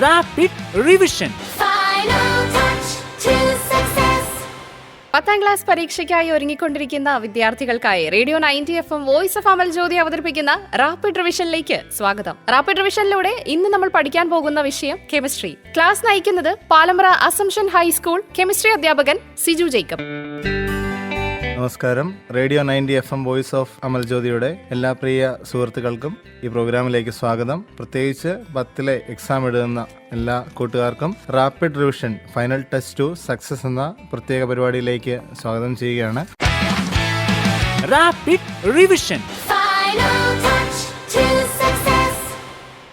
Rapid revision. പത്താം class പരീക്ഷയ്ക്കായി ഒരുങ്ങിക്കൊണ്ടിരിക്കുന്ന വിദ്യാർത്ഥികൾക്കായി radio 90 FM voice of Amal Jyothi അവതരിപ്പിക്കുന്ന റാപ്പിഡ് റിവിഷനിലേക്ക് സ്വാഗതം. റാപ്പിഡ് റിവിഷനിലൂടെ ഇന്ന് നമ്മൾ പഠിക്കാൻ പോകുന്ന വിഷയം കെമിസ്ട്രി. ക്ലാസ് നയിക്കുന്നത് പാലമ്പ്ര അസംഷൻ ഹൈസ്കൂൾ കെമിസ്ട്രി അധ്യാപകൻ സിജു ജേക്കബ്. നമസ്കാരം. റേഡിയോ 90 FM വോയിസ് ഓഫ് അമൽ ജ്യോതിയുടെ എല്ലാ പ്രിയ സുഹൃത്തുക്കൾക്കും ഈ പ്രോഗ്രാമിലേക്ക് സ്വാഗതം. പ്രത്യേകിച്ച് 10ലെ എക്സാം എഴുതുന്ന എല്ലാ കൂട്ടുകാർക്കും rapid revision final test to success എന്ന പ്രത്യേക പരിപാടിയിലേക്ക് സ്വാഗതം ചെയ്യുകയാണ്. Rapid revision.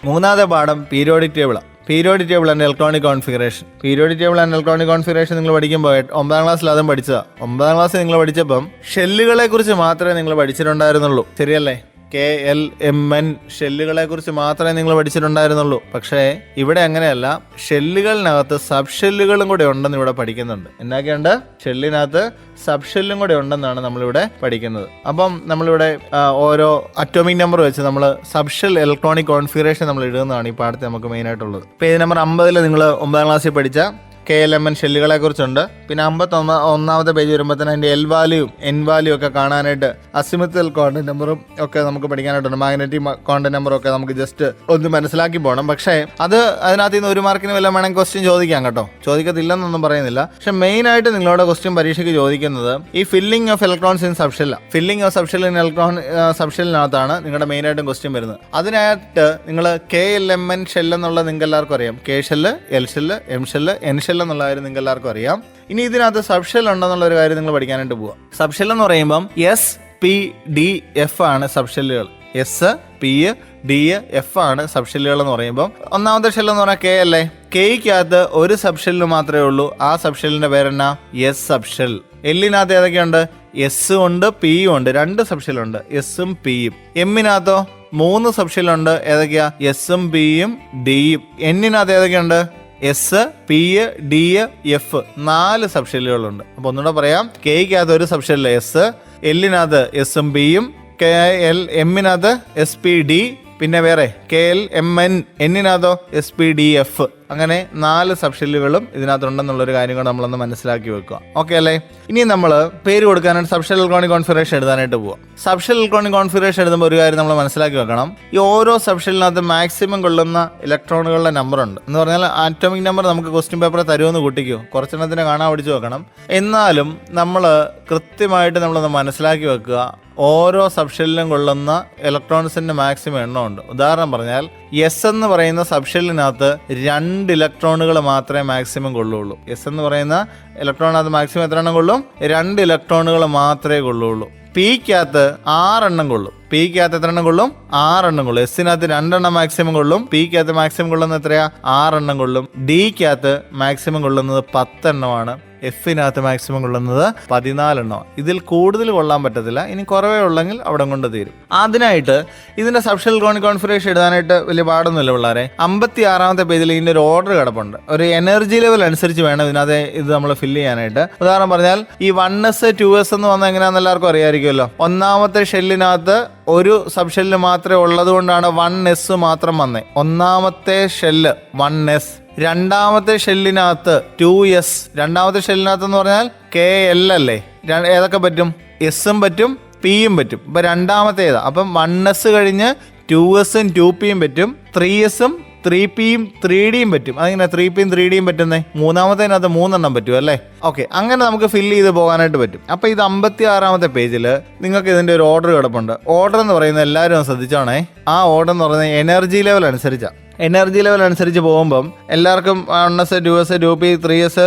മൂന്നാമത്തെ പാഠം പീരിയോഡിക് ടേബിളാണ്. Periodic table and electronic configuration. Periodic table and electronic configuration നിങ്ങൾ പഠിക്കുമ്പോൾ 9ാം ക്ലാസ്സിൽ അതും പഠിച്ചതാണ്. 9ാം ക്ലാസ്സിൽ നിങ്ങൾ പഠിച്ചപ്പം ഷെല്ലുകളെ കുറിച്ച് മാത്രമേ നിങ്ങൾ പഠിച്ചിട്ടുണ്ടായിരുന്നുള്ളൂ, ശരിയല്ലേ? KLMN ഷെല്ലുകളെ കുറിച്ച് മാത്രമേ നിങ്ങൾ പഠിച്ചിട്ടുണ്ടായിരുന്നുള്ളൂ. പക്ഷേ ഇവിടെ അങ്ങനെയല്ല, ഷെല്ലുകളിനകത്ത് സബ് ഷെല്ലുകളും കൂടെ ഉണ്ടെന്ന് ഇവിടെ പഠിക്കുന്നുണ്ട്. എന്നൊക്കെയുണ്ട്? ഷെല്ലിനകത്ത് സബ് ഷെല്ലും കൂടെ ഉണ്ടെന്നാണ് നമ്മളിവിടെ പഠിക്കുന്നത്. അപ്പം നമ്മളിവിടെ ഓരോ അറ്റോമിക് നമ്പർ വെച്ച് നമ്മൾ സബ് ഷെൽ ഇലക്ട്രോണിക് കോൺഫിഗറേഷൻ നമ്മൾ ഇടുന്നതാണ് ഈ പാഠത്തിൽ നമുക്ക് മെയിനായിട്ടുള്ളത്. പേജ് നമ്പർ 50 നിങ്ങൾ 9ാം ക്ലാസ്സിൽ പഠിച്ച KLMN ഷെല്ലുകളെ കുറിച്ചുണ്ട്. പിന്നെ 51ാമത്തെ പേജ് വരുമ്പോഴത്തേന് അതിൻ്റെ L വാല്യൂയും N വാല്യൂ ഒക്കെ കാണാനായിട്ട് അസിമിത്തൽ കോണ്ടന്റ് നമ്പറും ഒക്കെ നമുക്ക് പഠിക്കാനായിട്ടുണ്ട്. മാഗ്നറ്റിക് കോണ്ടന്റ് നമ്പറും ഒക്കെ നമുക്ക് ജസ്റ്റ് ഒന്ന് മനസ്സിലാക്കി പോകണം. പക്ഷേ അത് അതിനകത്ത് നിന്ന് 1 മാർക്കിന് വല്ല വേണമെങ്കിൽ ക്വസ്റ്റ്യൻ ചോദിക്കാം കേട്ടോ, ചോദിക്കത്തില്ലെന്നൊന്നും പറയുന്നില്ല. പക്ഷെ മെയിനായിട്ട് നിങ്ങളോട് ക്വസ്റ്റ്യൻ പരീക്ഷയ്ക്ക് ചോദിക്കുന്നത് ഈ ഫില്ലിംഗ് ഓഫ് ഇലക്ട്രോൺസ് ഇൻ സബ്ഷെല്ല. Filling of subshell in electron സബ്ഷെല്ലിനകത്താണ് നിങ്ങളുടെ മെയിനായിട്ടും ക്വസ്റ്റ്യൻ വരുന്നത്. അതിനായിട്ട് നിങ്ങൾ KLMN ഷെല്ലെന്നുള്ളത് നിങ്ങൾക്ക് എല്ലാവർക്കും അറിയാം. K shell, L shell, M shell, N shell എന്നുള്ള കാര്യം നിങ്ങൾക്ക് എല്ലാവർക്കും അറിയാം. ഇനി ഇതിനകത്ത് സബ്ഷെൽ ഉണ്ടെന്നുള്ള ഒരു കാര്യം നിങ്ങൾ പഠിക്കാനായിട്ട് പോവാം. സബ്ഷെൽ എന്ന് പറയുമ്പം SPDF ആണ് സബ്ഷെല്ലുകൾ. SPDF ആണ് സബ്ഷെല്ലുകൾ എന്ന് പറയുമ്പോൾ ഒന്നാമത്തെ ഷെല്ല് എന്ന് പറഞ്ഞാൽ K അല്ലേ? Kയ്ക്കകത്ത് ഒരു സബ്ഷെല്ല് മാത്രമേ ഉള്ളൂ. ആ സബ്ഷെല്ലിന്റെ പേരെന്നാ? S subshell. എല്ലിനകത്ത് ഏതൊക്കെയുണ്ട്? S ഉണ്ട്, P ഉണ്ട്. 2 സബ്ഷെല്ലുണ്ട്, S ഉം P യും. എമ്മിനകത്തോ 3 സബ്ഷെല്ലുണ്ട്. ഏതൊക്കെയാ? S ഉം P യും D യും. എന്നിനകത്ത് ഏതൊക്കെയുണ്ട്? S, P, D, F 4 സബ്ഷെല്ലുകളുണ്ട്. അപ്പോൾ ഒന്നുകൂടെ പറയാം. Kയ്ക്കകത്ത് ഒരു സബ്ഷെല്ല് S, എല്ലിനകത്ത് S ഉം P യും, എമ്മിനകത്ത് SPD, പിന്നെ വേറെ KLMN, എന്നിനകത്തോ SPDF. അങ്ങനെ 4 സബ്ഷെല്ലുകളും ഇതിനകത്തുണ്ടെന്നുള്ളൊരു കാര്യം കൂടെ നമ്മളൊന്ന് മനസ്സിലാക്കി വെക്കുക. ഓക്കെ അല്ലേ? ഇനി നമ്മൾ പേര് കൊടുക്കാനായിട്ട് സബ്ഷെൽ ഇലക്ട്രോണിക് കോൺഫിഗറേഷൻ എഴുതാനായിട്ട് പോവാം. സബ്ഷെൽ ഇലക്ട്രോണിക് കോൺഫിഗറേഷൻ എഴുതുമ്പോൾ ഒരു കാര്യം നമ്മൾ മനസ്സിലാക്കി വെക്കണം. ഈ ഓരോ സബ്ഷെല്ലിനകത്ത് മാക്സിമം കൊള്ളുന്ന ഇലക്ട്രോണുകളുടെ നമ്പർ ഉണ്ട്. എന്ന് പറഞ്ഞാൽ ആറ്റോമിക് നമ്പർ നമുക്ക് ക്വസ്റ്റ്യൻ പേപ്പറിൽ തരുമെന്ന് കൂട്ടിക്കോ, കുറച്ചെണ്ണത്തിന് കാണാൻ പഠിച്ചു വെക്കണം. എന്നാലും നമ്മൾ കൃത്യമായിട്ട് നമ്മളൊന്ന് മനസ്സിലാക്കി വെക്കുക, ഓരോ സബ്ഷെല്ലിലും കൊള്ളുന്ന ഇലക്ട്രോൺസിന്റെ മാക്സിമം എണ്ണമുണ്ട്. ഉദാഹരണം പറഞ്ഞാൽ S എന്ന് പറയുന്ന സബ്ഷെല്ലിനകത്ത് 2 ഇലക്ട്രോണുകൾ മാത്രമേ മാക്സിമം കൊള്ളുള്ളൂ. S എന്ന് പറയുന്ന ഇലക്ട്രോണിനകത്ത് മാക്സിമം എത്ര എണ്ണം കൊള്ളും? 2 ഇലക്ട്രോണുകൾ മാത്രമേ കൊള്ളുള്ളൂ. Pയ്ക്കകത്ത് 6 എണ്ണം കൊള്ളും. Pയ്ക്കകത്ത് എത്ര എണ്ണം കൊള്ളും? 6 എണ്ണം കൊള്ളും. Sനകത്ത് 2 എണ്ണം മാക്സിമം കൊള്ളും. Pയ്ക്കകത്ത് മാക്സിമം കൊള്ളുന്നത് എത്രയാ? 6 എണ്ണം കൊള്ളും. Dയ്ക്കകത്ത് മാക്സിമം കൊള്ളുന്നത് 10 എണ്ണമാണ്. Fനകത്ത് മാക്സിമം കൊള്ളുന്നത് 14 എണ്ണമാണ്. ഇതിൽ കൂടുതൽ കൊള്ളാൻ പറ്റത്തില്ല. ഇനി കുറവേ ഉള്ളെങ്കിൽ അവിടെ കൊണ്ട് തീരും. അതിനായിട്ട് ഇതിന്റെ സബ്ഷെൽ ഇലക്ട്രോണിക് കോൺഫിഗറേഷൻ എഴുതാനായിട്ട് വലിയ പാടൊന്നുമില്ല പിള്ളേരെ. 56ാമത്തെ പേജിൽ ഇതിന്റെ ഒരു ഓർഡർ കിടപ്പുണ്ട്. ഒരു എനർജി ലെവൽ അനുസരിച്ച് വേണം ഇതിനകത്ത് ഇത് നമ്മൾ ഫില്ല് ചെയ്യാനായിട്ട്. ഉദാഹരണം പറഞ്ഞാൽ ഈ 1s 2s എന്ന് വന്നാൽ എങ്ങനെയാണെന്ന് എല്ലാവർക്കും അറിയാമായിരിക്കുമല്ലോ. ഒന്നാമത്തെ ഷെല്ലിനകത്ത് ഒരു സബ് ഷെല്ല് മാത്രമേ ഉള്ളത് കൊണ്ടാണ് 1s മാത്രം വന്നേ. ഒന്നാമത്തെ ഷെല്ല് 1s. രണ്ടാമത്തെ ഷെല്ലിനകത്ത് 2s. രണ്ടാമത്തെ ഷെല്ലിനകത്ത് എന്ന് പറഞ്ഞാൽ KL അല്ലേ? ഏതൊക്കെ പറ്റും? S ഉം പറ്റും, P യും പറ്റും. ഇപ്പൊ രണ്ടാമത്തെ ഏതാ? അപ്പം 1s കഴിഞ്ഞ് 2s ഉം 2p യും പറ്റും, 3s ഉം 3p യും 3d യും പറ്റും. അതിങ്ങനെ 3p യും 3d യും പറ്റുന്നേ? മൂന്നാമത്തേനകത്ത് 3 എണ്ണം പറ്റും അല്ലേ? ഓക്കെ, അങ്ങനെ നമുക്ക് ഫില്ല് ചെയ്ത് പോകാനായിട്ട് പറ്റും. അപ്പൊ ഇത് 56ാമത്തെ പേജിൽ നിങ്ങൾക്ക് ഇതിന്റെ ഒരു ഓർഡർ കിടപ്പുണ്ട്. ഓർഡർ എന്ന് പറയുന്നത് എല്ലാവരും ശ്രദ്ധിച്ചോണേ. ആ ഓർഡർ എന്ന് പറയുന്നത് എനർജി ലെവൽ അനുസരിച്ചാണ്. എനർജി ലെവൽ അനുസരിച്ച് പോകുമ്പം എല്ലാവർക്കും 1s 2s 2p 3s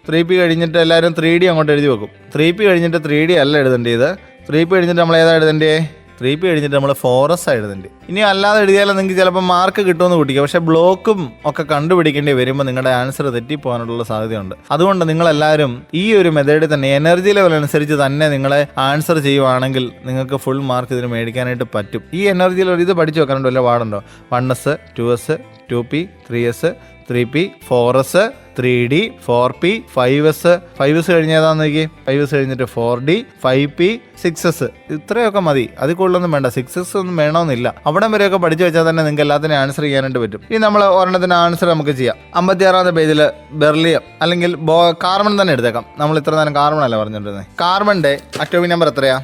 3p കഴിഞ്ഞിട്ട് എല്ലാവരും 3d അങ്ങോട്ട് എഴുതി വെക്കും. 3p കഴിഞ്ഞിട്ട് 3d അല്ല എഴുതേണ്ടത്. 3p കഴിഞ്ഞിട്ട് നമ്മൾ ഏതാ എഴുതേണ്ടേ? 3p കഴിഞ്ഞിട്ട് നമ്മൾ 4s എഴുതേണ്ടി. ഇനി അല്ലാതെ എഴുതിയാലും നിങ്ങൾക്ക് ചിലപ്പോൾ മാർക്ക് കിട്ടുമെന്ന് കൂട്ടിക്കുക. പക്ഷേ ബ്ലോക്കും ഒക്കെ കണ്ടുപിടിക്കേണ്ടി വരുമ്പോൾ നിങ്ങളുടെ ആൻസർ തെറ്റിപ്പോകാനുള്ള സാധ്യതയുണ്ട്. അതുകൊണ്ട് നിങ്ങളെല്ലാവരും ഈ ഒരു മെത്തേഡിൽ തന്നെ എനർജി ലെവൽ അനുസരിച്ച് തന്നെ നിങ്ങളെ ആൻസർ ചെയ്യുവാണെങ്കിൽ നിങ്ങൾക്ക് ഫുൾ മാർക്ക് ഇതിന് മേടിക്കാനായിട്ട് പറ്റും. ഈ എനർജി ലെവൽ ഇത് പഠിച്ചു വെക്കാനുണ്ടോ? വല്ല പാടുണ്ടോ? 1s 2s 2p 3s 3p 4s 3D, 4P, 5S, 5S കഴിഞ്ഞ് ഏതാന്ന് നോക്കി, 5S കഴിഞ്ഞിട്ട് 4D, 5P, 6S. ഇത്രയൊക്കെ മതി, അതിൽ കൂടുതലൊന്നും വേണ്ട. 6S ഒന്നും വേണമെന്നില്ല. അവിടം വരെയൊക്കെ പഠിച്ചു വെച്ചാൽ തന്നെ നിങ്ങൾക്ക് എല്ലാത്തിനും ആൻസർ ചെയ്യാനായിട്ട് പറ്റും. ഇനി നമ്മൾ ഒരെണ്ണത്തിന് ആൻസർ നമുക്ക് ചെയ്യാം. 56ാമത്തെ പേജിൽ ബെർലിയം അല്ലെങ്കിൽ കാർബൺ തന്നെ എടുത്തേക്കാം. നമ്മൾ ഇത്ര നേരം കാർബൺ അല്ല പറഞ്ഞിട്ടുള്ളത്. കാർബണിന്റെ അറ്റോമിക് നമ്പർ എത്രയാ?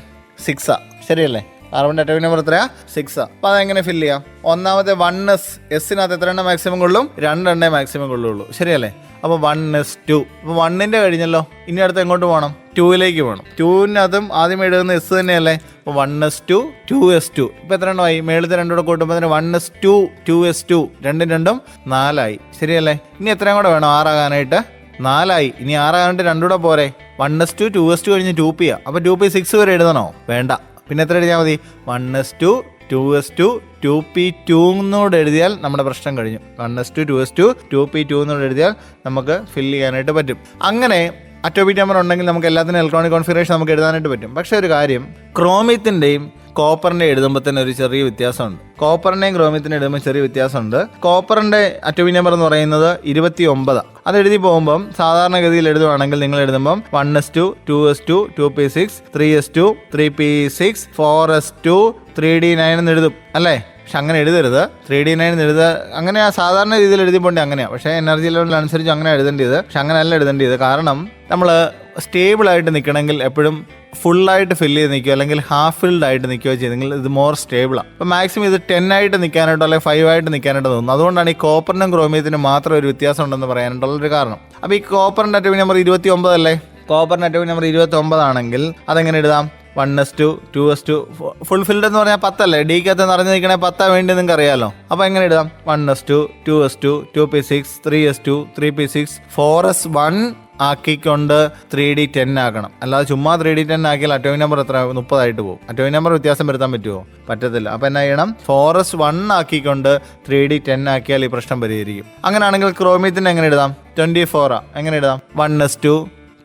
6 ശരിയല്ലേ? കാർബണിന്റെ അറ്റോമിക് നമ്പർ എത്രയാ? 6. അപ്പൊ അതെങ്ങനെ ഫില്ല് ചെയ്യാം? ഒന്നാമത്തെ 1s, എസിനകത്ത് എത്ര എണ്ണം മാക്സിമം കൊള്ളും? 2 എണ്ണേ മാക്സിമം കൊള്ളുള്ളൂ, ശരിയല്ലേ? അപ്പോൾ 1s2. അപ്പോൾ 1ന്റെ കഴിഞ്ഞല്ലോ, ഇനി അടുത്ത് എങ്ങോട്ട് പോകണം? 2ലേക്ക് പോകണം. 2-നകത്തും ആദ്യം എഴുതുന്ന എസ് തന്നെയല്ലേ? അപ്പോൾ 1s2, 2s2. ഇപ്പൊ എത്ര എണ്ണമായി? മേളത്തെ രണ്ടുകൂടെ കൂട്ടുമ്പോൾ 1s2, 2s2, 2 4ആയി, ശരിയല്ലേ? ഇനി എത്രയും കൂടെ വേണം 6 ആകാനായിട്ട്? 4ആയി. ഇനി 6 ആകാനായിട്ട് 2 കൂടെ പോരെ? 1s2, 2s2 കഴിഞ്ഞ് 2p. അപ്പോൾ 2p 6 വരെ എഴുതണോ? വേണ്ട. പിന്നെ എത്ര എഴുതിയാൽ മതി? 1s2, 2s2, 2p2 എന്നോട് എഴുതിയാൽ നമ്മുടെ പ്രശ്നം കഴിഞ്ഞു. 1s2, 2s2, 2p2 എന്നോട് എഴുതിയാൽ നമുക്ക് ഫില്ല് ചെയ്യാനായിട്ട് പറ്റും. അങ്ങനെ അറ്റോമിക് നമ്പർ ഉണ്ടെങ്കിൽ നമുക്ക് എല്ലാത്തിനും ഇലക്ട്രോണിക് കോൺഫിഗറേഷൻ നമുക്ക് എഴുതാനായിട്ട് പറ്റും. പക്ഷേ ഒരു കാര്യം, ക്രോമിയത്തിൻ്റെയും കോപ്പറിന്റെ എഴുതുമ്പോൾ തന്നെ ഒരു ചെറിയ വ്യത്യാസമുണ്ട്. കോപ്പറിന്റെയും ക്രോമിയത്തിൻ്റെ എഴുതുമ്പോൾ ചെറിയ വ്യത്യാസമുണ്ട്. കോപ്പറിന്റെ അറ്റോമിക് നമ്പർ എന്ന് പറയുന്നത് 29. അത് എഴുതി പോകുമ്പം സാധാരണഗതിയിൽ എഴുതുവാണെങ്കിൽ നിങ്ങൾ എഴുതുമ്പം 1s2, 2s2, 2p6, 3s2, 3p6, 4s2, 3d9 എന്ന് എഴുതും അല്ലേ? പക്ഷെ അങ്ങനെ എഴുതരുത്. 3d9 എഴുതുക അങ്ങനെ സാധാരണ രീതിയിൽ എഴുതി പോകേണ്ടത് അങ്ങനെയാണ്. പക്ഷേ എനർജി ലെവൽ അനുസരിച്ച് അങ്ങനെ എഴുതേണ്ടത്. പക്ഷെ അങ്ങനെയല്ല എഴുതേണ്ടത്. കാരണം നമ്മൾ സ്റ്റേബിളായിട്ട് നിൽക്കണമെങ്കിൽ എപ്പോഴും ഫുള്ളായിട്ട് ഫില്ല് ചെയ്ത് നിൽക്കുക അല്ലെങ്കിൽ ഹാഫ് ഫിൽഡ് ആയിട്ട് നിൽക്കുകയോ ചെയ്തെങ്കിൽ ഇത് മോർ സ്റ്റേബിളാണ്. അപ്പോൾ മാക്സിമം ഇത് 10 ആയിട്ട് നിൽക്കാനായിട്ടോ അല്ലെങ്കിൽ 5 ആയിട്ട് നിൽക്കാനായിട്ട് തോന്നുന്നു. അതുകൊണ്ടാണ് ഈ കോപ്പറിനും ക്രോമിയത്തിനും മാത്രം ഒരു വ്യത്യാസം ഉണ്ടെന്ന് പറയാനായിട്ടുള്ളൊരു കാരണം. അപ്പോൾ ഈ കോപ്പറിൻ്റെ അറ്റോമിക് നമ്പർ 29 അല്ലേ? കോപ്പറിൻ്റെ അറ്റോമിക് നമ്പർ 29 ആണെങ്കിൽ അതെങ്ങനെ എഴുതാം? 1s2, 2s2, ഫുൾ ഫിൽഡ് എന്ന് പറഞ്ഞാൽ 10 അല്ലേ? ഡിക്കകത്ത് നിറഞ്ഞു നിൽക്കണേ 10 വേണ്ടി നിങ്ങൾക്ക് അറിയാമല്ലോ. അപ്പോൾ എങ്ങനെ എഴുതാം? 1s2, 2s2, 2p6, 3s2, 3p6, 4s1 ആക്കിക്കൊണ്ട് 3d10 ആക്കണം. അല്ലാതെ ചുമ്മാ 3d10 ആക്കിയാൽ അറ്റോമിക് നമ്പർ എത്ര? 30 ആയിട്ട് പോകും. അറ്റോമിക് നമ്പർ വ്യത്യാസം വരുത്താൻ പറ്റുമോ? പറ്റത്തില്ല. അപ്പോൾ എന്നാ ചെയ്യണം? 4s1 ആക്കിക്കൊണ്ട് 3d10 ആക്കിയാൽ ഈ പ്രശ്നം പരിഹരിക്കും. അങ്ങനെയാണെങ്കിൽ ക്രോമിയത്തിന് എങ്ങനെ എഴുതാം? 24 എങ്ങനെ എഴുതാം? 1s2,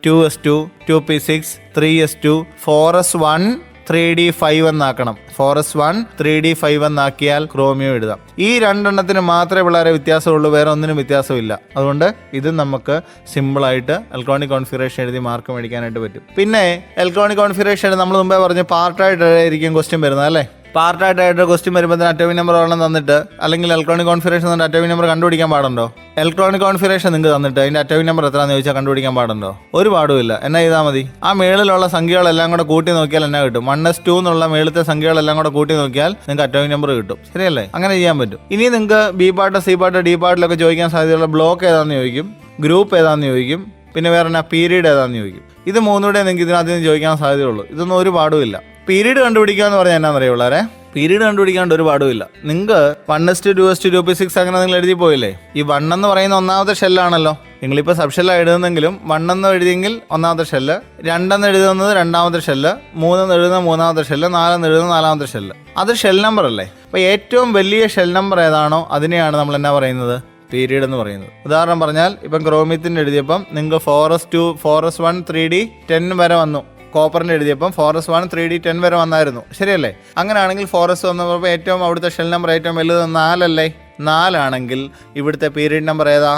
2s2, 2p6, 3s2, 4s1, 3d5 എന്നാക്കണം. 4s1, 3d5 എന്നാക്കിയാൽ chromium എഴുതാം. ഈ രണ്ടെണ്ണത്തിന് മാത്രമേ വളരെ വ്യത്യാസമുള്ളൂ, വേറെ ഒന്നിനും വ്യത്യാസമില്ല. അതുകൊണ്ട് ഇത് നമുക്ക് സിമ്പിളായിട്ട് ഇലക്ട്രോണിക് കോൺഫിഗറേഷൻ എഴുതി മാർക്ക് മേടിക്കാനായിട്ട് പറ്റും. പിന്നെ ഇലക്ട്രോണിക് കോൺഫിഗറേഷൻ നമ്മൾ മുമ്പേ പറഞ്ഞു പാർട്ടായിട്ടായിരിക്കും ക്വസ്റ്റ്യൻ വരുന്നത് അല്ലേ? പാർട്ടായിട്ട് ക്വസ്റ്റ്യൻ വരുമ്പോൾ അറ്റോമിക് നമ്പർ ഒരെണ്ണം തന്നിട്ട് അല്ലെങ്കിൽ ഇലക്ട്രോണിക് കോൺഫിഗറേഷൻ തന്നിട്ട് അറ്റോമിക് നമ്പർ കണ്ടുപിടിക്കാൻ പാടുണ്ടോ? ഇലക്ട്രോണിക് കോൺഫിഗറേഷൻ നിങ്ങൾക്ക് തന്നിട്ട് അതിൻ്റെ അറ്റോമിക് നമ്പർ എത്രയാണെന്ന് ചോദിച്ചാൽ കണ്ടുപിടിക്കാൻ പാടുണ്ടോ? ഒരു പാടുമില്ല. എന്നാ ചെയ്താൽ മതി? ആ മേളിലുള്ള സംഖ്യകളെല്ലാം കൂടെ കൂട്ടി നോക്കിയാൽ എന്നാ കിട്ടും? 1s2 എന്നുള്ള മേളത്തെ സംഖ്യകളെല്ലാം കൂടെ കൂട്ടി നോക്കിയാൽ നിങ്ങൾക്ക് അറ്റോമിക് നമ്പർ കിട്ടും, ശരിയല്ലേ? അങ്ങനെ ചെയ്യാൻ പറ്റും. ഇനി നിങ്ങൾക്ക് B part, C part, D പാർട്ടിലൊക്കെ ചോദിക്കാൻ സാധ്യതയുള്ള ബ്ലോക്ക് ഏതാണെന്ന് ചോദിക്കും, ഗ്രൂപ്പ് ഏതാണെന്ന് ചോദിക്കും, പിന്നെ വേറെ എന്നാ പീരീഡ് ഏതാണെന്ന് ചോദിക്കും. ഇത് മൂന്നൂടെ നിങ്ങൾക്ക് ഇതിനകത്ത് ചോദിക്കാൻ സാധ്യതയുള്ളൂ. ഇതൊന്നും ഒരു പാടുമില്ല. പീരീഡ് കണ്ടുപിടിക്കുക എന്ന് പറഞ്ഞാൽ എന്നാണെന്നറിയോ പിള്ളേരെ? പീരീഡ് കണ്ടുപിടിക്കാണ്ട് ഒരു പാടുമില്ല. നിങ്ങൾക്ക് 1s2, 2s2, 2p6 അങ്ങനെ നിങ്ങൾ എഴുതി പോയില്ലേ? ഈ 1 എന്ന് പറയുന്ന ഒന്നാമത്തെ ഷെല്ലാണല്ലോ. നിങ്ങളിപ്പോൾ സബ്ഷെല്ലാണ് എഴുതുന്നെങ്കിലും 1 എന്ന് എഴുതിയെങ്കിൽ ഒന്നാമത്തെ ഷെല്ല്, 2 എന്ന് എഴുതുന്നത് രണ്ടാമത്തെ ഷെല്ല്, 3 എന്ന് എഴുതുന്ന മൂന്നാമത്തെ ഷെല്ല്, 4 എന്ന് എഴുതുന്ന നാലാമത്തെ ഷെല്ല്. അത് ഷെൽ നമ്പർ അല്ലേ? അപ്പോൾ ഏറ്റവും വലിയ ഷെൽ നമ്പർ ഏതാണോ അതിനെയാണ് നമ്മൾ എന്നാ പറയുന്നത്? പീരീഡ് എന്ന് പറയുന്നത്. ഉദാഹരണം പറഞ്ഞാൽ ഇപ്പം ക്രോമിയത്തിൻ്റെ എഴുതിയപ്പം നിങ്ങൾക്ക് 4s2, 4s1, 3d10 വരെ വന്നു. കോപ്പറിൻ്റെ എഴുതിയപ്പം 4s1, 3d10 വരെ വന്നായിരുന്നു, ശരിയല്ലേ? അങ്ങനെയാണെങ്കിൽ 4s വന്നപ്പോൾ ഏറ്റവും അവിടുത്തെ ഷെൽ നമ്പർ ഏറ്റവും വലുത് 4 അല്ലേ? 4 ആണെങ്കിൽ ഇവിടുത്തെ പീരീഡ് നമ്പർ ഏതാ?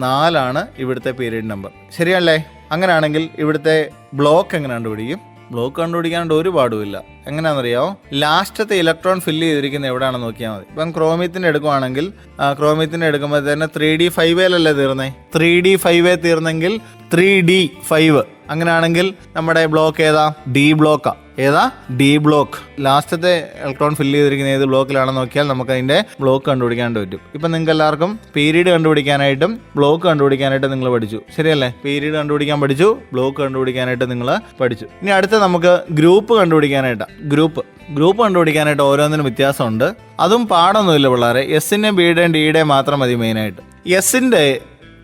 4 ആണ് ഇവിടുത്തെ പീരീഡ് നമ്പർ, ശരിയല്ലേ? അങ്ങനെയാണെങ്കിൽ ഇവിടുത്തെ ബ്ലോക്ക് എങ്ങനെ കണ്ടുപിടിക്കും? ബ്ലോക്ക് കണ്ടുപിടിക്കാണ്ട് ഒരു പാടുമില്ല. എങ്ങനെയാണെന്നറിയാമോ? ലാസ്റ്റത്തെ ഇലക്ട്രോൺ ഫില്ല് ചെയ്തിരിക്കുന്നത് എവിടെയാണെന്ന് നോക്കിയാൽ മതി. ഇപ്പം ക്രോമിയത്തിൻ്റെ എടുക്കുവാണെങ്കിൽ ക്രോമിയത്തിൻ്റെ എടുക്കുമ്പോൾ തന്നെ 3d5 തീർന്നേ. 3d5 തീർന്നെങ്കിൽ 3d5. അങ്ങനെയാണെങ്കിൽ നമ്മുടെ ബ്ലോക്ക് ഏതാ? ഡി ബ്ലോക്കാണ്. ഏതാ? D block. ലാസ്റ്റത്തെ ഇലക്ട്രോൺ ഫില്ല് ചെയ്തിരിക്കുന്ന ഏത് ബ്ലോക്കിലാണെന്ന് നോക്കിയാൽ നമുക്ക് അതിൻ്റെ ബ്ലോക്ക് കണ്ടുപിടിക്കാണ്ട് പറ്റും. ഇപ്പം നിങ്ങൾക്ക് എല്ലാവർക്കും പീരീഡ് കണ്ടുപിടിക്കാനായിട്ടും ബ്ലോക്ക് കണ്ടുപിടിക്കാനായിട്ടും നിങ്ങൾ പഠിച്ചു, ശരിയല്ലേ? പീരീഡ് കണ്ടുപിടിക്കാൻ പഠിച്ചു, ബ്ലോക്ക് കണ്ടുപിടിക്കാനായിട്ട് നിങ്ങൾ പഠിച്ചു. ഇനി അടുത്ത നമുക്ക് ഗ്രൂപ്പ് കണ്ടുപിടിക്കാനായിട്ടാണ്. ഗ്രൂപ്പ് കണ്ടുപിടിക്കാനായിട്ട് ഓരോന്നിനും വ്യത്യാസമുണ്ട്. അതും പാടൊന്നുമില്ല പിള്ളേരെ. എസിൻ്റെയും ബിയുടെയും ഡിയുടെയും മാത്രം മതി മെയിനായിട്ട്. എസിൻ്റെ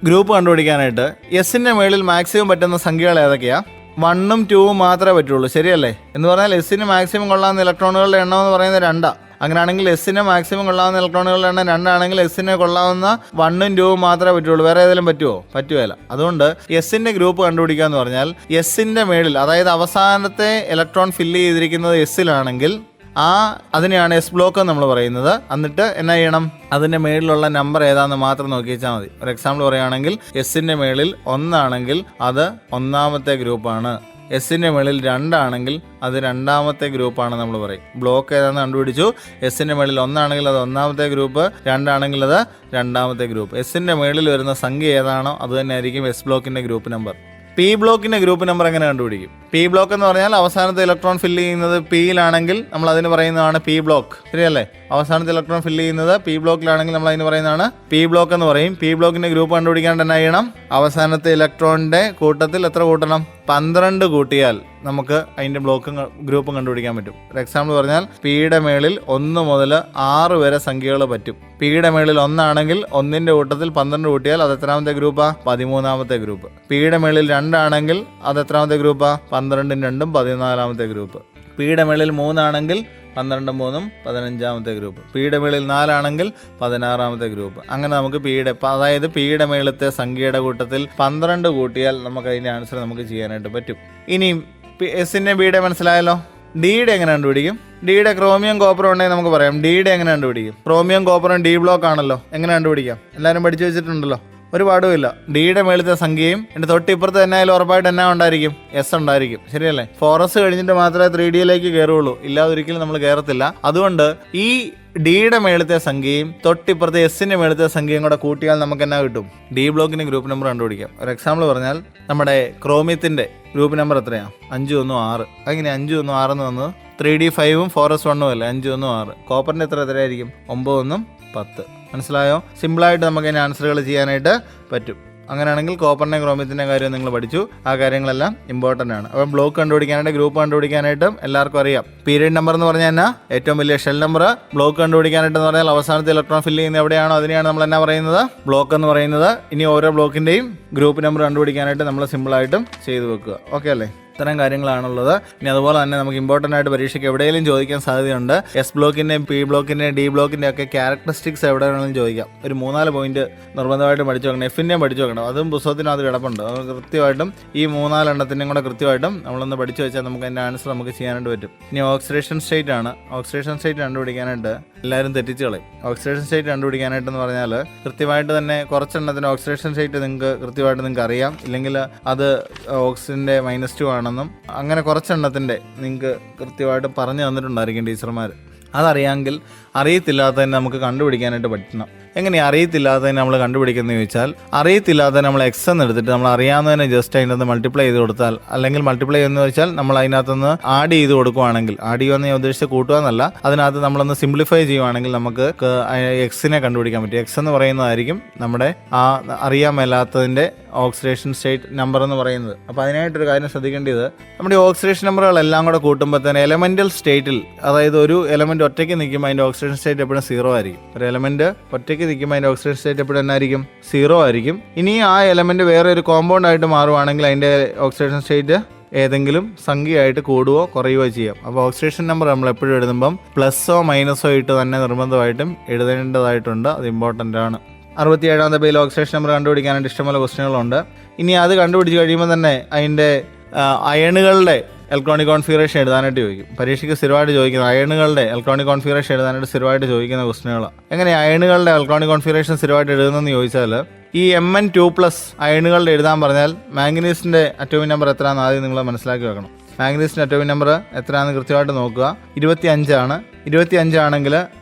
ഗ്രൂപ്പ് കണ്ടുപിടിക്കാനായിട്ട് എസിൻ്റെ മേളിൽ മാക്സിമം പറ്റുന്ന സംഖ്യകൾ ഏതൊക്കെയാണ്? 1ഉം 2ഉം മാത്രമേ പറ്റുള്ളൂ, ശരിയല്ലേ? എന്ന് പറഞ്ഞാൽ എസിന് മാക്സിമം കൊള്ളാവുന്ന ഇലക്ട്രോണുകളുടെ എണ്ണം എന്ന് പറയുന്നത് 2. അങ്ങനെയാണെങ്കിൽ എസിന് മാക്സിമം കൊള്ളാവുന്ന ഇലക്ട്രോണുകളുടെ എണ്ണം 2 ആണെങ്കിൽ എസിന് കൊള്ളാവുന്ന 1ഉം 2ഉം മാത്രമേ പറ്റുള്ളൂ. വേറെ ഏതെങ്കിലും പറ്റുമോ? പറ്റുകയില്ല. അതുകൊണ്ട് എസിൻ്റെ ഗ്രൂപ്പ് കണ്ടുപിടിക്കുക എന്ന് പറഞ്ഞാൽ എസിൻ്റെ മേളിൽ, അതായത് അവസാനത്തെ ഇലക്ട്രോൺ ഫില്ല് ചെയ്തിരിക്കുന്നത് എസിലാണെങ്കിൽ അതിനെയാണ് എസ് ബ്ലോക്ക് നമ്മൾ പറയുന്നത്. എന്നിട്ട് എന്നാ ചെയ്യണം, അതിൻ്റെ മേളിലുള്ള നമ്പർ ഏതാണെന്ന് മാത്രം നോക്കി വെച്ചാൽ മതി. ഒരു എക്സാമ്പിൾ പറയുകയാണെങ്കിൽ എസിൻ്റെ മേളിൽ 1 ആണെങ്കിൽ അത് 1ാമത്തെ ഗ്രൂപ്പാണ്, എസിൻ്റെ മേളിൽ 2 ആണെങ്കിൽ അത് 2ാമത്തെ ഗ്രൂപ്പാണ് നമ്മൾ പറയും. ബ്ലോക്ക് ഏതാണെന്ന് കണ്ടുപിടിച്ചു. എസിൻ്റെ മേളിൽ 1 ആണെങ്കിൽ അത് 1ാമത്തെ ഗ്രൂപ്പ്, 2 ആണെങ്കിൽ അത് 2ാമത്തെ ഗ്രൂപ്പ്. എസിൻ്റെ മേളിൽ വരുന്ന സംഖ്യ ഏതാണോ അത് തന്നെ ആയിരിക്കും എസ് ബ്ലോക്കിൻ്റെ ഗ്രൂപ്പ് നമ്പർ. പി ബ്ലോക്കിൻ്റെ ഗ്രൂപ്പ് നമ്പർ എങ്ങനെ കണ്ടുപിടിക്കും? പി ബ്ലോക്ക് എന്ന് പറഞ്ഞാൽ അവസാനത്തെ ഇലക്ട്രോൺ ഫില്ല് ചെയ്യുന്നത് പിയിലാണെങ്കിൽ നമ്മൾ അതിന് പറയുന്നതാണ് പി ബ്ലോക്ക്, ശരിയല്ലേ? അവസാനത്തെ ഇലക്ട്രോൺ ഫില്ല് ചെയ്യുന്നത് പി ബ്ലോക്കിലാണെങ്കിൽ നമ്മൾ അതിന് പറയുന്നതാണ് പി ബ്ലോക്ക് എന്ന് പറയും. പി ബ്ലോക്കിൻ്റെ ഗ്രൂപ്പ് കണ്ടുപിടിക്കാണ്ട് തന്നെ ചെയ്യണം, അവസാനത്തെ ഇലക്ട്രോണിൻ്റെ കൂട്ടത്തിൽ എത്ര കൂട്ടണം? 12 കൂട്ടിയാൽ നമുക്ക് അതിൻ്റെ ഗ്രൂപ്പും കണ്ടുപിടിക്കാൻ പറ്റും. ഒരു എക്സാമ്പിൾ പറഞ്ഞാൽ പിയുടെ മേളിൽ 1 മുതൽ 6 വരെ സംഖ്യകൾ പറ്റും. പിയുടെ മേളിൽ 1 ആണെങ്കിൽ 1ന്റെ കൂട്ടത്തിൽ 12 കൂട്ടിയാൽ അത് എത്രാമത്തെ ഗ്രൂപ്പാ? 13ാമത്തെ ഗ്രൂപ്പ്. പിയുടെ മേളിൽ 2 ആണെങ്കിൽ അത് എത്രാമത്തെ ഗ്രൂപ്പാ? 12ും 2ഉം 14ാമത്തെ ഗ്രൂപ്പ്. പിയുടെ മേളിൽ 3 ആണെങ്കിൽ 12ഉം 3ഉം 15ാമത്തെ ഗ്രൂപ്പ്. പിയുടെ മേളിൽ 4 ആണെങ്കിൽ 16ാമത്തെ ഗ്രൂപ്പ്. അങ്ങനെ നമുക്ക് അതായത് പിയുടെ മേളത്തെ സംഖ്യയുടെ കൂട്ടത്തിൽ 12 കൂട്ടിയാൽ നമുക്ക് അതിൻ്റെ ആൻസർ നമുക്ക് ചെയ്യാനായിട്ട് പറ്റും. ഇനിയും എസിൻ്റെ ബിയുടെ മനസ്സിലായല്ലോ. ഡിയുടെ എങ്ങനെ കണ്ടുപിടിക്കും? ഡിയുടെ ക്രോമിയം കോപ്പറും ഉണ്ടെങ്കിൽ നമുക്ക് പറയാം. ഡിയുടെ എങ്ങനെ കണ്ടുപിടിക്കും? ക്രോമിയം കോപ്പറും ഡി ബ്ലോക്ക് ആണല്ലോ, എങ്ങനെ കണ്ടുപിടിക്കാം? എല്ലാവരും പഠിച്ചു വെച്ചിട്ടുണ്ടല്ലോ, ഒരു പാടുമില്ല. ഡിയുടെ മേളത്തെ സംഖ്യയും എൻ്റെ തൊട്ടിപ്പുറത്ത് തന്നെ ആയാലും ഉറപ്പായിട്ട് എന്നാ ഉണ്ടായിരിക്കും? എസ് ഉണ്ടായിരിക്കും, ശരിയല്ലേ? 4s കഴിഞ്ഞിട്ട് മാത്രമേ 3Dയിലേക്ക് കയറുള്ളൂ, ഇല്ലാതൊരിക്കലും നമ്മൾ കയറത്തില്ല. അതുകൊണ്ട് ഈ ഡിയുടെ മേളത്തെ സംഖ്യയും തൊട്ടിപ്പുറത്തെ എസിൻ്റെ മേളത്തെ സംഖ്യയും കൂടെ കൂട്ടിയാൽ നമുക്ക് എന്നാ കിട്ടും? ഡി ബ്ലോക്കിൻ്റെ ഗ്രൂപ്പ് നമ്പർ കണ്ടുപിടിക്കാം. ഒരു എക്സാമ്പിൾ പറഞ്ഞാൽ നമ്മുടെ ക്രോമിയത്തിൻ്റെ ഗ്രൂപ്പ് നമ്പർ എത്രയാണ്? 5 1 6. അങ്ങനെ 5 1 6 എന്ന് വന്നത് 3D 5ഉം 4s 1ഉം അല്ലേ? 5 1 6. കോപ്പറിൻ്റെ എത്രയായിരിക്കും? 9 1 10. മനസ്സിലായോ? സിമ്പിളായിട്ട് നമുക്ക് അതിന് ആൻസറുകൾ ചെയ്യാനായിട്ട് പറ്റും. അങ്ങനെയാണെങ്കിൽ കോപ്പറിൻ്റെ ക്രോമിയത്തിൻ്റെ കാര്യം നിങ്ങൾ പഠിച്ചു. ആ കാര്യങ്ങളെല്ലാം ഇമ്പോർട്ടൻ്റ് ആണ്. അപ്പം ബ്ലോക്ക് കണ്ടുപിടിക്കാനായിട്ട് ഗ്രൂപ്പ് കണ്ടുപിടിക്കാനായിട്ടും എല്ലാവർക്കും അറിയാം. പീരിയഡ് നമ്പർ എന്ന് പറഞ്ഞാൽ എന്നാ? ഏറ്റവും വലിയ ഷെൽ നമ്പർ. ബ്ലോക്ക് കണ്ടുപിടിക്കാനായിട്ട് പറഞ്ഞാൽ അവസാനത്തെ ഇലക്ട്രോൺ ഫില്ല് ചെയ്യുന്നത് എവിടെയാണോ അതിനെയാണ് നമ്മൾ എന്നാ പറയുന്നത്? ബ്ലോക്ക് എന്ന് പറയുന്നത്. ഇനി ഓരോ ബ്ലോക്കിൻ്റെയും ഗ്രൂപ്പ് നമ്പർ കണ്ടുപിടിക്കാനായിട്ട് നമ്മൾ സിമ്പിളായിട്ടും ചെയ്തു വെക്കുക. ഓക്കെ അല്ലേ? ഇത്തരം കാര്യങ്ങളാണുള്ളത്. ഇനി അതുപോലെ തന്നെ നമുക്ക് ഇമ്പോർട്ടൻ്റ് ആയിട്ട് പരീക്ഷയ്ക്ക് എവിടെയെങ്കിലും ചോദിക്കാൻ സാധ്യതയുണ്ട്. എസ് ബ്ലോക്കിൻ്റെയും പി ബ്ലോക്കിൻ്റെയും ഡി ബ്ലോക്കിൻ്റെ ഒക്കെ ക്യാരക്ടറിസ്റ്റിക്സ് എവിടെ വേണമെങ്കിലും ചോദിക്കാം. ഒരു 3-4 പോയിന്റ് നിർബന്ധമായിട്ടും പഠിച്ചു വെക്കണം. എഫിൻ്റെയും പഠിച്ചു വെക്കണം. അതും പുസ്തകത്തിനകത്ത് കിടപ്പുണ്ട്. അത് കൃത്യമായിട്ടും ഈ 3-4 എണ്ണത്തിൻ്റെയും കൂടെ കൃത്യമായിട്ടും നമ്മളൊന്ന് പഠിച്ചു വെച്ചാൽ നമുക്ക് അതിൻ്റെ ആൻസർ നമുക്ക് ചെയ്യാനായിട്ട് പറ്റും. ഇനി ഓക്സിഡേഷൻ സ്റ്റേറ്റ് ആണ്. ഓക്സിഡേഷൻ സ്റ്റേറ്റ് കണ്ടുപിടിക്കാനായിട്ട് എല്ലാവരും തെറ്റിച്ച് കളയും. ഓക്സിഡേഷൻ സ്റ്റേറ്റ് കണ്ടുപിടിക്കാനായിട്ടെന്ന് പറഞ്ഞാൽ കൃത്യമായിട്ട് തന്നെ കുറച്ചെണ്ണത്തിന് ഓക്സിഡേഷൻ സ്റ്റേറ്റ് കൃത്യമായിട്ട് നിങ്ങൾക്ക് അറിയാം. ഇല്ലെങ്കിൽ അത് ഓക്സിജൻ്റെ -2 ആണെന്നും അങ്ങനെ കുറച്ചെണ്ണത്തിൻ്റെ നിങ്ങൾക്ക് കൃത്യമായിട്ട് പറഞ്ഞു തന്നിട്ടുണ്ടായിരിക്കും ടീച്ചർമാർ. അതറിയാമെങ്കിൽ അറിയത്തില്ലാത്തതിനെ നമുക്ക് കണ്ടുപിടിക്കാനായിട്ട് പറ്റണം. എങ്ങനെയാണ് അറിയത്തില്ലാത്തതിനെ നമ്മൾ കണ്ടുപിടിക്കുന്നത് ചോദിച്ചാൽ, അറിയത്തില്ലാത്തതിനെ നമ്മൾ എക്സ് എന്ന് എടുത്തിട്ട് നമ്മൾ അറിയാവുന്നതിനെ ജസ്റ്റ് അതിനകത്ത് മൾട്ടിപ്ലൈ ചെയ്ത് കൊടുത്താൽ, അല്ലെങ്കിൽ മൾട്ടിപ്ലൈ എന്ന് വെച്ചാൽ നമ്മൾ അതിനകത്തുനിന്ന് ആഡ് ചെയ്ത് കൊടുക്കുകയാണെങ്കിൽ, ആഡ് ചെയ്യുമെന്ന് ഞാൻ ഉദ്ദേശിച്ച് കൂട്ടുക എന്നല്ല, അതിനകത്ത് നമ്മളൊന്ന് സിംപ്ലിഫൈ ചെയ്യുവാണെങ്കിൽ നമുക്ക് എക്സിനെ കണ്ടുപിടിക്കാൻ പറ്റും. എക്സ് എന്ന് പറയുന്നതായിരിക്കും നമ്മുടെ ആ അറിയാൻ മേലാത്തതിൻ്റെ ഓക്സിഡേഷൻ സ്റ്റേറ്റ് നമ്പർ എന്ന് പറയുന്നത്. അപ്പോൾ അതിനായിട്ടൊരു കാര്യം ശ്രദ്ധിക്കേണ്ടത്, നമ്മുടെ ഓക്സിഡേഷൻ നമ്പറുകളെല്ലാം കൂടെ കൂട്ടുമ്പോൾ തന്നെ എലമെൻ്റൽ സ്റ്റേറ്റിൽ, അതായത് ഒരു എലമെൻറ്റ് ഒറ്റയ്ക്ക് നിൽക്കുമ്പോൾ അതിൻ്റെ ഓക്സിഡേഷൻ സ്റ്റേറ്റ് എപ്പോഴും 0 ആയിരിക്കും. ഒരു എലമെൻറ്റ് ഒറ്റയ്ക്ക് നിൽക്കുമ്പോൾ അതിൻ്റെ ഓക്സിഡേഷൻ സ്റ്റേറ്റ് എപ്പോഴും എന്നായിരിക്കും? 0 ആയിരിക്കും. ഇനി ആ എലമെൻറ്റ് വേറെ ഒരു കോമ്പൗണ്ട് ആയിട്ട് മാറുവാണെങ്കിൽ അതിൻ്റെ ഓക്സിഡേഷൻ സ്റ്റേറ്റ് ഏതെങ്കിലും സംഖ്യയായിട്ട് കൂടുകയോ കുറയുകയോ ചെയ്യാം. അപ്പോൾ ഓക്സിഡേഷൻ നമ്പർ നമ്മൾ എപ്പോഴും എഴുതുമ്പം പ്ലസ്സോ മൈനസോ ഇട്ട് തന്നെ നിർബന്ധമായിട്ടും എഴുതേണ്ടതായിട്ടുണ്ട്. അത് ഇമ്പോർട്ടൻ്റ് ആണ്. 67ാമത്തെ പേജിൽ ഓക്സിഡേഷൻ നമ്പർ കണ്ടുപിടിക്കാനായിട്ട് ഇഷ്ടംപോലെ ക്വസ്റ്റ്യനുകളുണ്ട്. ഇനി അത് കണ്ടുപിടിച്ച് കഴിയുമ്പോൾ തന്നെ അതിൻ്റെ അയണുകളുടെ ഇലക്ട്രോണിക് കോൺഫിഗറേഷൻ എഴുതാനായിട്ട് ചോദിക്കും. പരീക്ഷയ്ക്ക് സ്ഥിരമായിട്ട് ചോദിക്കുന്ന അയണുകളുടെ ഇലക്ട്രോണിക് കോൺഫിഗറേഷൻ എഴുതാനായിട്ട് സ്ഥിരമായിട്ട് ചോദിക്കുന്ന ക്വസ്റ്റ്യനുകളാണ്. എങ്ങനെ അയണുകളുടെ ഇലക്ട്രോണിക് കോൺഫിഗറേഷൻ സ്ഥിരമായിട്ട് എഴുതുന്നതെന്ന് ചോദിച്ചാൽ, ഈ Mn2+ അയണുകളുടെ എഴുതാൻ പറഞ്ഞാൽ മാംഗനീസിൻ്റെ അറ്റോമിക് നമ്പർ എത്രയാണെന്ന് ആദ്യം നിങ്ങൾ മനസ്സിലാക്കി വെക്കണം. മാംഗനീസിൻ്റെ അറ്റോമിക് നമ്പർ എത്രയാണെന്ന് കൃത്യമായിട്ട് നോക്കുക. 25 ആണ്. 25 ആണെങ്കിൽ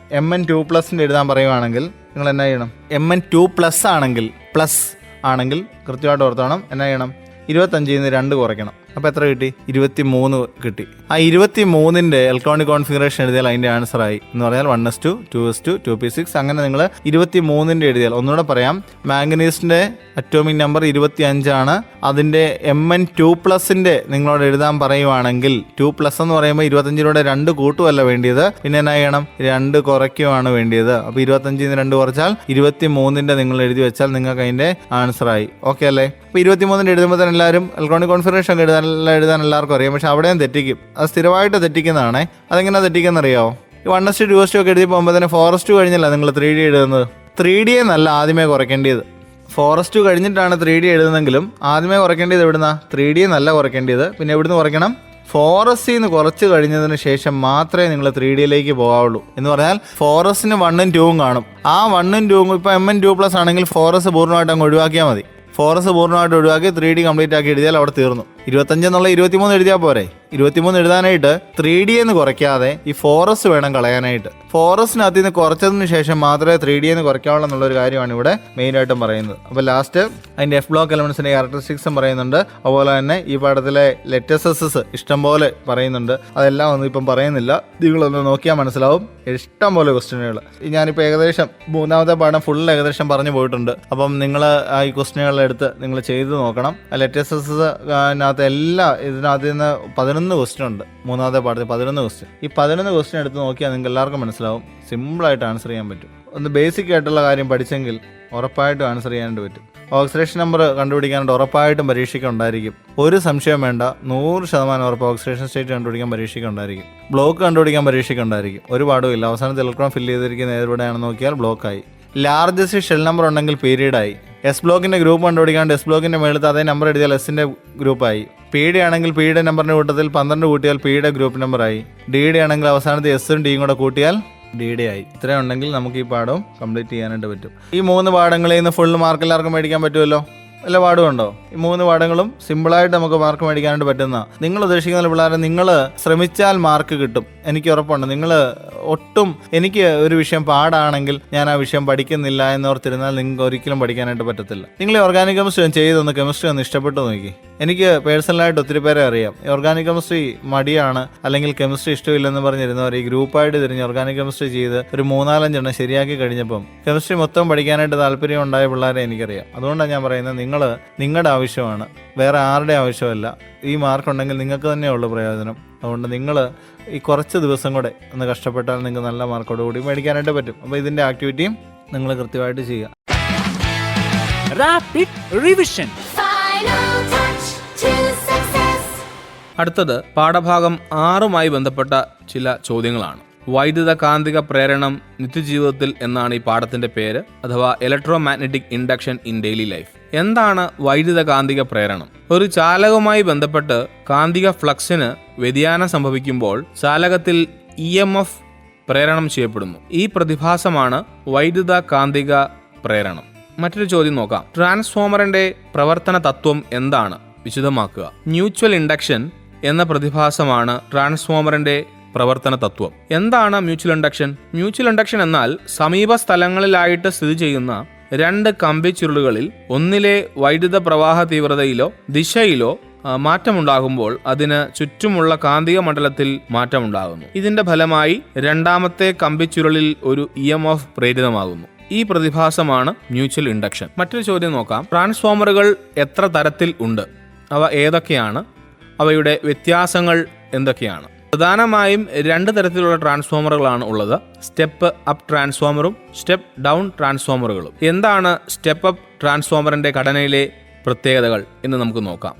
Mn2+ എഴുതാൻ പറയുവാണെങ്കിൽ നിങ്ങൾ എന്നാ ചെയ്യണം? Mn2+ ആണെങ്കിൽ പ്ലസ് ആണെങ്കിൽ കൃത്യമായിട്ട് ഓർത്തോണം എന്നാ ചെയ്യണം? 25ൽ നിന്ന് 2 കുറയ്ക്കണം. അപ്പോൾ എത്ര കിട്ടി? 23 കിട്ടി. ആ 23ൻ്റെ ഇലക്ട്രോണിക് കോൺഫിഗറേഷൻ എഴുതിയാൽ അതിൻ്റെ ആൻസറായി എന്ന് പറഞ്ഞാൽ 1s2, 2s2, 2p6. അങ്ങനെ നിങ്ങൾ 23ൻ്റെ എഴുതിയാൽ, ഒന്നുകൂടെ പറയാം, മാംഗനീസിൻ്റെ അറ്റോമിക് നമ്പർ 25 ആണ്. അതിൻ്റെ Mn2+ൻ്റെ നിങ്ങളോട് എഴുതാൻ പറയുവാണെങ്കിൽ, 2+ എന്ന് പറയുമ്പോൾ 25-ലൂടെ 2 കൂട്ടുമല്ല വേണ്ടിയത്, പിന്നെ എന്നാ ചെയ്യണം? 2 കുറയ്ക്കുകയാണ് വേണ്ടിയത്. അപ്പോൾ 25ൽ നിന്ന് 2 കുറച്ചാൽ 23ൻ്റെ നിങ്ങൾ എഴുതി വെച്ചാൽ നിങ്ങൾക്ക് അതിൻ്റെ ആൻസറായി. ഓക്കെ അല്ലേ? അപ്പോൾ 23ൻ്റെ എഴുതുമ്പോൾ തന്നെ എല്ലാവരും ഇലക്ട്രോണിക് കോൺഫിഗറേഷൻ എഴുതാൻ എല്ലാവർക്കും അറിയാം. പക്ഷെ അവിടെയും തെറ്റിക്കും. അത് സ്ഥിരമായിട്ട് തെറ്റിക്കുന്നതാണേ. അതെങ്ങനെയാണ് തെറ്റിക്കുന്നറിയാമോ? ഈ 1s2, 2s2 ഒക്കെ എഴുതി പോകുമ്പോൾ തന്നെ 4s2 കഴിഞ്ഞല്ല നിങ്ങൾ 3D എഴുതുന്നത്. 3D എന്നല്ല ആദ്യമേ കുറയ്ക്കേണ്ടത്. 4s2 കഴിഞ്ഞിട്ടാണ് 3D എഴുതുന്നെങ്കിലും ആദ്യമേ കുറയ്ക്കേണ്ടത് എവിടുന്നാ? 3D എന്നല്ല കുറയ്ക്കേണ്ടത്. പിന്നെ എവിടുന്ന് കുറയ്ക്കണം? ഫോറസ്റ്റിൽ നിന്ന് കുറച്ച് കഴിഞ്ഞതിന് ശേഷം മാത്രമേ നിങ്ങൾ 3Dയിലേക്ക് പോകാവുള്ളൂ. എന്ന് പറഞ്ഞാൽ ഫോറസ്റ്റിന് 1ഉം 2ഉം കാണും. ആ 1ഉം 2ഉം ഇപ്പോൾ MN2+ ആണെങ്കിൽ ഫോറസ്റ്റ് പൂർണ്ണമായിട്ട് അങ്ങ് ഒഴിവാക്കിയാൽ മതി. ഫോറസ്റ്റ് പൂർണ്ണമായിട്ട് ഒഴിവാക്കി 3D കംപ്ലീറ്റ് ആക്കി എഴുതിയാൽ അവിടെ തീർന്നു. 25 എന്നുള്ള 23 എഴുതിയാൽ പോരെ. 23 എഴുതാനായിട്ട് 3D എന്ന് കുറയ്ക്കാതെ ഈ ഫോറസ്റ്റ് വേണം കളയാനായിട്ട്. ഫോറസ്റ്റിനകത്ത് നിന്ന് കുറച്ചതിന് ശേഷം മാത്രമേ 3D എന്ന് കുറയ്ക്കാവുള്ളൂ എന്നുള്ളൊരു കാര്യമാണ് ഇവിടെ മെയിനായിട്ടും പറയുന്നത്. അപ്പോൾ ലാസ്റ്റ് അതിൻ്റെ F ബ്ലോക്ക് എലമെൻസിൻ്റെ ക്യാരക്ടറിസ്റ്റിക്സും പറയുന്നുണ്ട്. അതുപോലെ തന്നെ ഈ പാഠത്തിലെ ലെറ്റസസ് ഇഷ്ടംപോലെ പറയുന്നുണ്ട്. അതെല്ലാം ഒന്നും ഇപ്പം പറയുന്നില്ല, നിങ്ങളൊന്ന് നോക്കിയാൽ മനസ്സിലാവും. ഇഷ്ടംപോലെ ക്വസ്റ്റ്യനുകൾ. ഞാനിപ്പോൾ ഏകദേശം 3ാമത്തെ പാഠം ഫുൾ ഏകദേശം പറഞ്ഞു പോയിട്ടുണ്ട്. അപ്പം നിങ്ങൾ ഈ ക്വസ്റ്റ്യനുകളെടുത്ത് നിങ്ങൾ ചെയ്ത് നോക്കണം. ലെറ്റസസ് ഇതിനകത്ത് നിന്ന് 11 ക്വസ്റ്റ്യൻ ഉണ്ട്. 3ാമത്തെ പാഠത്തിൽ 11 ക്വസ്റ്റ്യൻ. ഈ 11 ക്വസ്റ്റ്യൻ എടുത്ത് നോക്കിയാൽ നിങ്ങൾക്ക് എല്ലാവർക്കും മനസ്സിലാവും. സിമ്പിളായിട്ട് ആൻസർ ചെയ്യാൻ പറ്റും. ഒന്ന് ബേസിക് ആയിട്ടുള്ള കാര്യം പഠിച്ചെങ്കിൽ ഉറപ്പായിട്ടും ആൻസർ ചെയ്യാനായിട്ട് പറ്റും. ഓക്സിഡേഷൻ നമ്പർ കണ്ടുപിടിക്കാനായിട്ട് ഉറപ്പായിട്ടും പരീക്ഷയ്ക്ക് ഉണ്ടായിരിക്കും. ഒരു സംശയം വേണ്ട, 100% ഉറപ്പ് ഓക്സിഡേഷൻ സ്റ്റേറ്റ് കണ്ടുപിടിക്കാൻ പരീക്ഷയ്ക്ക് ഉണ്ടായിരിക്കും. ബ്ലോക്ക് കണ്ടുപിടിക്കാൻ പരീക്ഷയ്ക്ക് ഉണ്ടായിരിക്കും. ഒരു പാടുമില്ല. അവസാനത്തെ ഇലക്ട്രോൺ ഫില്ല് ചെയ്തിരിക്കുന്ന ഏതെവിടെയാണെന്ന് നോക്കിയാൽ ബ്ലോക്കായി. ലാർജസ്റ്റ് ഷെൽ നമ്പർ ഉണ്ടെങ്കിൽ പീരീഡായി. എസ് ബ്ലോക്കിൻ്റെ ഗ്രൂപ്പ് കണ്ടുപിടിക്കാണ്ട് എസ് ബ്ലോക്കിൻ്റെ മേളത്ത് അതേ നമ്പർ എഴുതിയാൽ എസിൻ്റെ ഗ്രൂപ്പായി. പിയുടെ ആണെങ്കിൽ പിയുടെ നമ്പറിൻ്റെ കൂട്ടത്തിൽ 12 കൂട്ടിയാൽ പിയുടെ ഗ്രൂപ്പ് നമ്പറായി. ഡിയുടെ ആണെങ്കിൽ അവസാനത്തെ എസും ഡിയും കൂടെ കൂട്ടിയാൽ ഡിയുടെ ആയി. ഇത്രയും ഉണ്ടെങ്കിൽ നമുക്ക് ഈ പാഠവും കംപ്ലീറ്റ് ചെയ്യാനായിട്ട് പറ്റും. ഈ 3 പാഠങ്ങളിൽ നിന്ന് ഫുൾ മാർക്ക് എല്ലാവർക്കും മേടിക്കാൻ പറ്റുമല്ലോ. വല്ല പാഠമുണ്ടോ? ഈ 3 പാഠങ്ങളും സിമ്പിളായിട്ട് നമുക്ക് മാർക്ക് മേടിക്കാനായിട്ട് പറ്റുന്ന, നിങ്ങൾ ഉദ്ദേശിക്കുന്ന പിള്ളേരെ നിങ്ങൾ ശ്രമിച്ചാൽ മാർക്ക് കിട്ടും. എനിക്ക് ഉറപ്പുണ്ട്. നിങ്ങൾ ഒട്ടും എനിക്ക് ഒരു വിഷയം പാടാണെങ്കിൽ ഞാൻ ആ വിഷയം പഠിക്കുന്നില്ല എന്നോർത്തിരുന്നാൽ നിങ്ങൾക്ക് ഒരിക്കലും പഠിക്കാനായിട്ട് പറ്റത്തില്ല. നിങ്ങൾ ഓർഗാനിക് കെമിസ്ട്രി ചെയ്തൊന്ന് കെമിസ്ട്രി ഒന്ന് ഇഷ്ടപ്പെട്ടു നോക്കി. എനിക്ക് പേഴ്സണലായിട്ട് ഒത്തിരി പേരെ അറിയാം. ഓർഗാനിക് കെമിസ്ട്രി മടിയാണ് അല്ലെങ്കിൽ കെമിസ്ട്രി ഇഷ്ടമില്ലെന്ന് പറഞ്ഞിരുന്നവർ ഈ ഗ്രൂപ്പായിട്ട് തിരിഞ്ഞ് ഓർഗാനിക് കെമിസ്ട്രി ചെയ്ത് ഒരു 3-4 എണ്ണം ശരിയാക്കി കഴിഞ്ഞപ്പം കെമിസ്ട്രി മൊത്തം പഠിക്കാനായിട്ട് താല്പര്യം ഉണ്ടായ പിള്ളേരെ എനിക്കറിയാം. അതുകൊണ്ടാണ് ഞാൻ പറയുന്നത്, നിങ്ങളുടെ ആവശ്യമാണ്, വേറെ ആരുടെ ആവശ്യമല്ല. ഈ മാർക്കുണ്ടെങ്കിൽ നിങ്ങൾക്ക് തന്നെയുള്ളൂ പ്രയോജനം. അതുകൊണ്ട് നിങ്ങൾ ഈ കുറച്ച് ദിവസം കൂടെ ഒന്ന് കഷ്ടപ്പെട്ടാൽ നിങ്ങൾക്ക് നല്ല മാർക്കോട് കൂടി മേടിക്കാനായിട്ട് പറ്റും. അപ്പോൾ ഇതിൻ്റെ ആക്ടിവിറ്റിയും നിങ്ങൾ കൃത്യമായിട്ട് ചെയ്യുക. Rapid revision. അടുത്തത് പാഠഭാഗം 6മായി ബന്ധപ്പെട്ട ചില ചോദ്യങ്ങളാണ്. വൈദ്യുത കാന്തിക പ്രേരണം നിത്യജീവിതത്തിൽ എന്നാണ് ഈ പാഠത്തിന്റെ പേര്, അഥവാ electro magnetic induction in daily life. എന്താണ് വൈദ്യുത കാന്തിക പ്രേരണം? ഒരു ചാലകവുമായി ബന്ധപ്പെട്ട് കാന്തിക ഫ്ലക്സിന് വ്യതിയാനം സംഭവിക്കുമ്പോൾ ചാലകത്തിൽ EMF പ്രേരണം ചെയ്യപ്പെടുന്നു. ഈ പ്രതിഭാസമാണ് വൈദ്യുത കാന്തിക പ്രേരണം. മറ്റൊരു ചോദ്യം നോക്കാം. ട്രാൻസ്ഫോമറിന്റെ പ്രവർത്തന തത്വം എന്താണ്? വിശദമാക്കുക. മ്യൂച്വൽ ഇൻഡക്ഷൻ എന്ന പ്രതിഭാസമാണ് ട്രാൻസ്ഫോമറിന്റെ പ്രവർത്തന തത്വം. എന്താണ് മ്യൂച്വൽ ഇൻഡക്ഷൻ? മ്യൂച്വൽ ഇൻഡക്ഷൻ എന്നാൽ സമീപ സ്ഥലങ്ങളിലായിട്ട് സ്ഥിതി ചെയ്യുന്ന 2 കമ്പി ചുരുളുകളിൽ ഒന്നിലെ വൈദ്യുത പ്രവാഹ തീവ്രതയിലോ ദിശയിലോ മാറ്റമുണ്ടാകുമ്പോൾ അതിന് ചുറ്റുമുള്ള കാന്തിക മണ്ഡലത്തിൽ മാറ്റമുണ്ടാകുന്നു. ഇതിന്റെ ഫലമായി രണ്ടാമത്തെ കമ്പിച്ചുരുളിൽ ഒരു EMF പ്രേരിതമാകുന്നു. ഈ പ്രതിഭാസമാണ് മ്യൂച്വൽ ഇൻഡക്ഷൻ. മറ്റൊരു ചോദ്യം നോക്കാം. ട്രാൻസ്ഫോമറുകൾ എത്ര തരത്തിൽ ഉണ്ട്? അവ ഏതൊക്കെയാണ്? അവയുടെ വ്യത്യാസങ്ങൾ എന്തൊക്കെയാണ്? പ്രധാനമായും 2 തരത്തിലുള്ള ട്രാൻസ്ഫോമറുകളാണ് ഉള്ളത്. സ്റ്റെപ്പ് അപ്പ് ട്രാൻസ്ഫോമറും സ്റ്റെപ്പ് ഡൗൺ ട്രാൻസ്ഫോമറുകളും. എന്താണ് സ്റ്റെപ്പ് അപ്പ് ട്രാൻസ്ഫോമറിന്റെ ഘടനയിലെ പ്രത്യേകതകൾ എന്ന് നമുക്ക് നോക്കാം.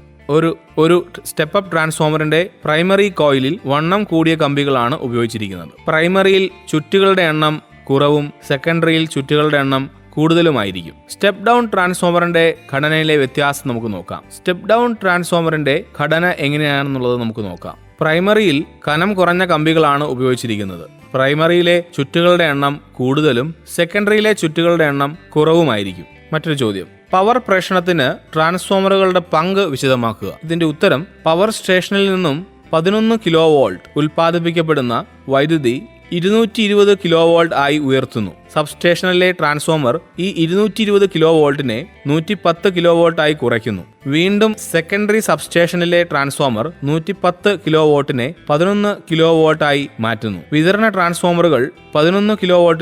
ഒരു സ്റ്റെപ്പ് അപ്പ് ട്രാൻസ്ഫോമറിന്റെ പ്രൈമറി കോയിലിൽ വണ്ണം കൂടിയ കമ്പികളാണ് ഉപയോഗിച്ചിരിക്കുന്നത്. പ്രൈമറിയിൽ ചുറ്റുകളുടെ എണ്ണം കുറവും സെക്കൻഡറിയിൽ ചുറ്റുകളുടെ എണ്ണം കൂടുതലുമായിരിക്കും. സ്റ്റെപ്പ് ഡൗൺ ട്രാൻസ്ഫോമറിന്റെ ഘടനയിലെ വ്യത്യാസം നമുക്ക് നോക്കാം. സ്റ്റെപ്പ് ഡൗൺ ട്രാൻസ്ഫോമറിന്റെ ഘടന എങ്ങനെയാണെന്നുള്ളത് നമുക്ക് നോക്കാം. പ്രൈമറിയിൽ കനം കുറഞ്ഞ കമ്പികളാണ് ഉപയോഗിച്ചിരിക്കുന്നത്. പ്രൈമറിയിലെ ചുറ്റുകളുടെ എണ്ണം കൂടുതലും സെക്കൻഡറിയിലെ ചുറ്റുകളുടെ എണ്ണം കുറവുമായിരിക്കും. മറ്റൊരു ചോദ്യം. പവർ പ്രേഷണത്തിന് ട്രാൻസ്ഫോമറുകളുടെ പങ്ക് വിശദമാക്കുക. ഇതിന്റെ ഉത്തരം, പവർ സ്റ്റേഷനിൽ നിന്നും 11 kV ഉൽപ്പാദിപ്പിക്കപ്പെടുന്ന വൈദ്യുതി 220 kV ആയി ഉയർത്തുന്നു. സബ്സ്റ്റേഷനിലെ ട്രാൻസ്ഫോമർ ഈ 220 kV 110 kV ആയി കുറയ്ക്കുന്നു. വീണ്ടും സെക്കൻഡറി സബ്സ്റ്റേഷനിലെ ട്രാൻസ്ഫോമർ 110 kV 11 kV ആയി മാറ്റുന്നു. വിതരണ ട്രാൻസ്ഫോമറുകൾ 11 kV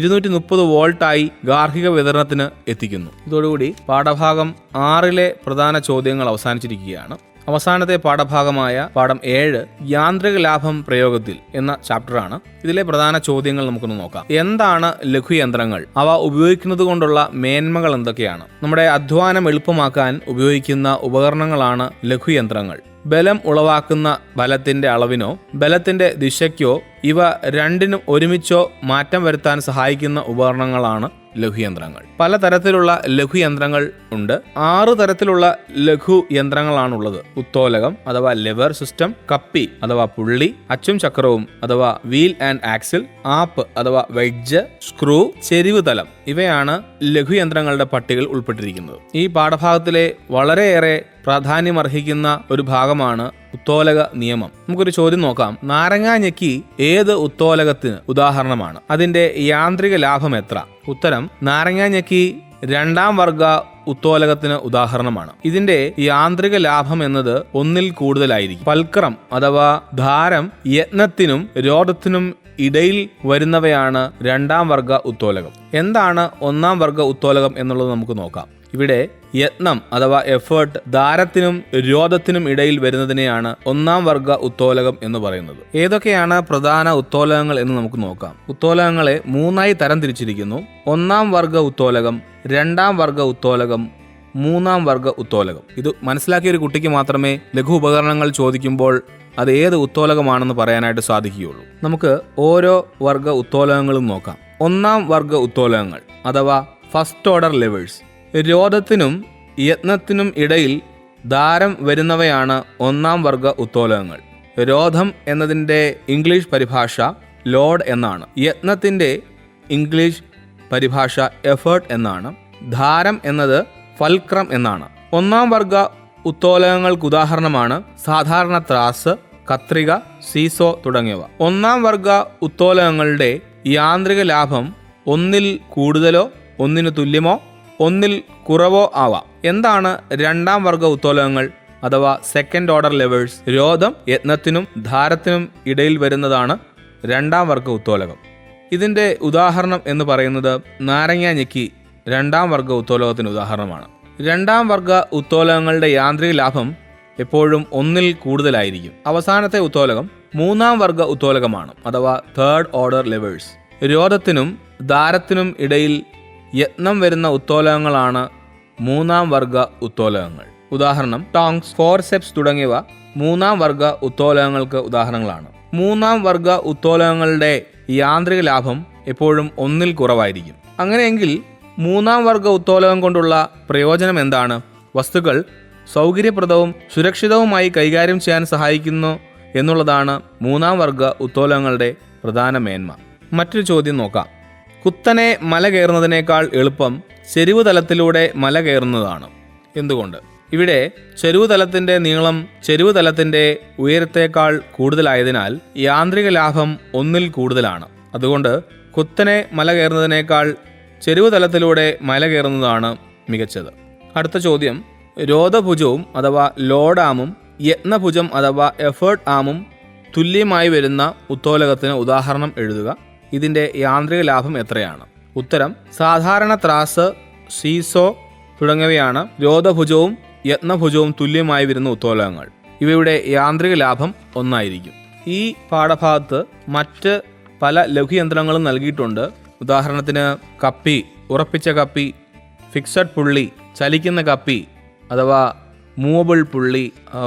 230 V ആയി ഗാർഹിക വിതരണത്തിന് എത്തിക്കുന്നു. ഇതോടുകൂടി പാഠഭാഗം 6ലെ പ്രധാന ചോദ്യങ്ങൾ അവസാനിച്ചിരിക്കുകയാണ്. അവസാനത്തെ പാഠഭാഗമായ പാഠം 7 യാന്ത്രിക ലാഭം പ്രയോഗത്തിൽ എന്ന ചാപ്റ്ററാണ്. ഇതിലെ പ്രധാന ചോദ്യങ്ങൾ നമുക്കൊന്ന് നോക്കാം. എന്താണ് ലഘുയന്ത്രങ്ങൾ? അവ ഉപയോഗിക്കുന്നത് കൊണ്ടുള്ള മേന്മകൾ എന്തൊക്കെയാണ്? നമ്മുടെ അധ്വാനം എളുപ്പമാക്കാൻ ഉപയോഗിക്കുന്ന ഉപകരണങ്ങളാണ് ലഘുയന്ത്രങ്ങൾ. ബലം ഉളവാക്കുന്ന ബലത്തിന്റെ അളവിനോ ബലത്തിന്റെ ദിശയ്ക്കോ ഇവ രണ്ടിനും ഒരുമിച്ചോ മാറ്റം വരുത്താൻ സഹായിക്കുന്ന ഉപകരണങ്ങളാണ് ലഘുയന്ത്രങ്ങൾ. പലതരത്തിലുള്ള ലഘുയന്ത്രങ്ങൾ ഉണ്ട്. 6 തരത്തിലുള്ള ലഘുയന്ത്രങ്ങളാണുള്ളത്. ഉത്തോലകം അഥവാ ലെവർ സിസ്റ്റം, കപ്പി അഥവാ പുള്ളി, അച്ചും ചക്രവും അഥവാ വീൽ ആൻഡ് ആക്സിൽ, ആപ്പ് അഥവാ വെഡ്ജ്, സ്ക്രൂ, ചെരിവ് തലം ഇവയാണ് ലഘുയന്ത്രങ്ങളുടെ പട്ടികയിൽ ഉൾപ്പെട്ടിരിക്കുന്നത്. ഈ പാഠഭാഗത്തിലെ വളരെയേറെ പ്രാധാന്യമർഹിക്കുന്ന ഒരു ഭാഗമാണ് ഉത്തോലക നിയമം. നമുക്കൊരു ചോദ്യം നോക്കാം. നാരങ്ങാഞ്ഞെക്കി ഏത് ഉത്തോലകത്തിന് ഉദാഹരണമാണ്? അതിന്റെ യാന്ത്രിക ലാഭം എത്ര? ഉത്തരം നാരങ്ങാഞ്ഞെക്കി 2ാം വർഗ ഉത്തോലകത്തിന് ഉദാഹരണമാണ്. ഇതിന്റെ യാന്ത്രിക ലാഭം എന്നത് 1ൽ കൂടുതലായിരിക്കും. പൽക്രം അഥവാ ധാരം യത്നത്തിനും രോധത്തിനും ഇടയിൽ വരുന്നവയാണ് 2ാം വർഗ ഉത്തോലകം. എന്താണ് 1ാം വർഗ ഉത്തോലകം എന്നുള്ളത് നമുക്ക് നോക്കാം. ഇവിടെ യത്നം അഥവാ എഫേർട്ട് ധാരത്തിനും രോധത്തിനും ഇടയിൽ വരുന്നതിനെയാണ് 1ാം വർഗ ഉത്തോലകം എന്ന് പറയുന്നത്. ഏതൊക്കെയാണ് പ്രധാന ഉത്തോലകങ്ങൾ എന്ന് നമുക്ക് നോക്കാം. ഉത്തോലകങ്ങളെ 3ആയി തരം തിരിച്ചിരിക്കുന്നു. 1ാം വർഗ ഉത്തോലകം, 2ാം വർഗ ഉത്തോലകം, 3ാം വർഗ ഉത്തോലകം. ഇത് മനസ്സിലാക്കിയ ഒരു കുട്ടിക്ക് മാത്രമേ ലഘു ഉപകരണങ്ങൾ ചോദിക്കുമ്പോൾ അത് ഏത് ഉത്തോലകമാണെന്ന് പറയാനായിട്ട് സാധിക്കുകയുള്ളൂ. നമുക്ക് ഓരോ വർഗ ഉത്തോലകങ്ങളും നോക്കാം. 1ാം വർഗ ഉത്തോലകങ്ങൾ അഥവാ ഫസ്റ്റ് ഓർഡർ ലെവേഴ്സ്. രോധത്തിനും യത്നത്തിനും ഇടയിൽ ധാരം വരുന്നവയാണ് 1ാം വർഗ ഉത്തോലകങ്ങൾ. രോധം എന്നതിൻ്റെ ഇംഗ്ലീഷ് പരിഭാഷ ലോഡ് എന്നാണ്. യത്നത്തിൻ്റെ ഇംഗ്ലീഷ് പരിഭാഷ എഫേർട്ട് എന്നാണ്. ധാരം എന്നത് ഫൽക്രം എന്നാണ്. 1ാം വർഗ ഉത്തോലകങ്ങൾക്ക് ഉദാഹരണമാണ് സാധാരണ ത്രാസ്, കത്രിക, സീസോ തുടങ്ങിയവ. 1ാം വർഗ ഉത്തോലകങ്ങളുടെ യാന്ത്രിക ലാഭം 1ൽ കൂടുതലോ 1ന് തുല്യമോ 1ൽ കുറവോ ആവാം. എന്താണ് 2ാം വർഗ ഉത്തോലകങ്ങൾ അഥവാ സെക്കൻഡ് ഓർഡർ ലെവേഴ്സ്? രോധം യത്നത്തിനും ധാരത്തിനും ഇടയിൽ വരുന്നതാണ് 2ാം വർഗ ഉത്തോലകം. ഇതിൻ്റെ ഉദാഹരണം എന്ന് പറയുന്നത് നാരങ്ങാഞ്ഞെക്കി 2ാം വർഗ ഉത്തോലകത്തിന് ഉദാഹരണമാണ്. 2ാം വർഗ ഉത്തോലകങ്ങളുടെ യാന്ത്രിക ലാഭം എപ്പോഴും 1ൽ കൂടുതലായിരിക്കും. അവസാനത്തെ ഉത്തോലകം 3ാം വർഗ ഉത്തോലകമാണ് അഥവാ തേർഡ് ഓർഡർ ലെവേഴ്സ്. രോധത്തിനും ധാരത്തിനും ഇടയിൽ യത്നം വരുന്ന ഉത്തോലകങ്ങളാണ് 3ാം വർഗ ഉത്തോലകങ്ങൾ. ഉദാഹരണം ടോങ്സ്, ഫോർസെപ്സ് തുടങ്ങിയവ 3ാം വർഗ ഉത്തോലകങ്ങൾക്ക് ഉദാഹരണങ്ങളാണ്. 3ാം വർഗ ഉത്തോലകങ്ങളുടെ യാന്ത്രിക ലാഭം എപ്പോഴും 1ൽ കുറവായിരിക്കും. അങ്ങനെയെങ്കിൽ 3ാം വർഗ ഉത്തോലകം കൊണ്ടുള്ള പ്രയോജനം എന്താണ്? വസ്തുക്കൾ സൗകര്യപ്രദവും സുരക്ഷിതവുമായി കൈകാര്യം ചെയ്യാൻ സഹായിക്കുന്നു എന്നുള്ളതാണ് 3ാം വർഗ ഉത്തോലകങ്ങളുടെ പ്രധാന മേന്മ. മറ്റൊരു ചോദ്യം നോക്കാം. കുത്തനെ മല കയറുന്നതിനേക്കാൾ എളുപ്പം ചെരിവ് തലത്തിലൂടെ മല കയറുന്നതാണ്. എന്തുകൊണ്ട്? ഇവിടെ ചെരിവ് തലത്തിൻ്റെ നീളം ചെരിവ് തലത്തിൻ്റെ ഉയരത്തേക്കാൾ കൂടുതലായതിനാൽ യാന്ത്രിക ലാഭം 1ൽ കൂടുതലാണ്. അതുകൊണ്ട് കുത്തനെ മല കയറുന്നതിനേക്കാൾ ചെരിവ് തലത്തിലൂടെ മല കയറുന്നതാണ് മികച്ചത്. അടുത്ത ചോദ്യം. രോധഭുജവും അഥവാ ലോഡ് ആമും യത്നഭുജം അഥവാ എഫേർട്ട് ആമും തുല്യമായി വരുന്ന ഉത്തോലകത്തിന് ഉദാഹരണം എഴുതുക. ഇതിൻ്റെ യാന്ത്രിക ലാഭം എത്രയാണ്? ഉത്തരം സാധാരണ ത്രാസ്, സീസോ തുടങ്ങിയവയാണ് രോധഭുജവും യത്നഭുജവും തുല്യമായി വരുന്ന ഉത്തോലകങ്ങൾ. ഇവയുടെ യാന്ത്രിക ലാഭം 1ആയിരിക്കും. ഈ പാഠഭാഗത്ത് മറ്റ് പല ലഘുയന്ത്രങ്ങളും നൽകിയിട്ടുണ്ട്. ഉദാഹരണത്തിന് കപ്പി, ഉറപ്പിച്ച കപ്പി, ഫിക്സഡ് പുള്ളി, ചലിക്കുന്ന കപ്പി അഥവാ മൂവബിൾ പുള്ളി,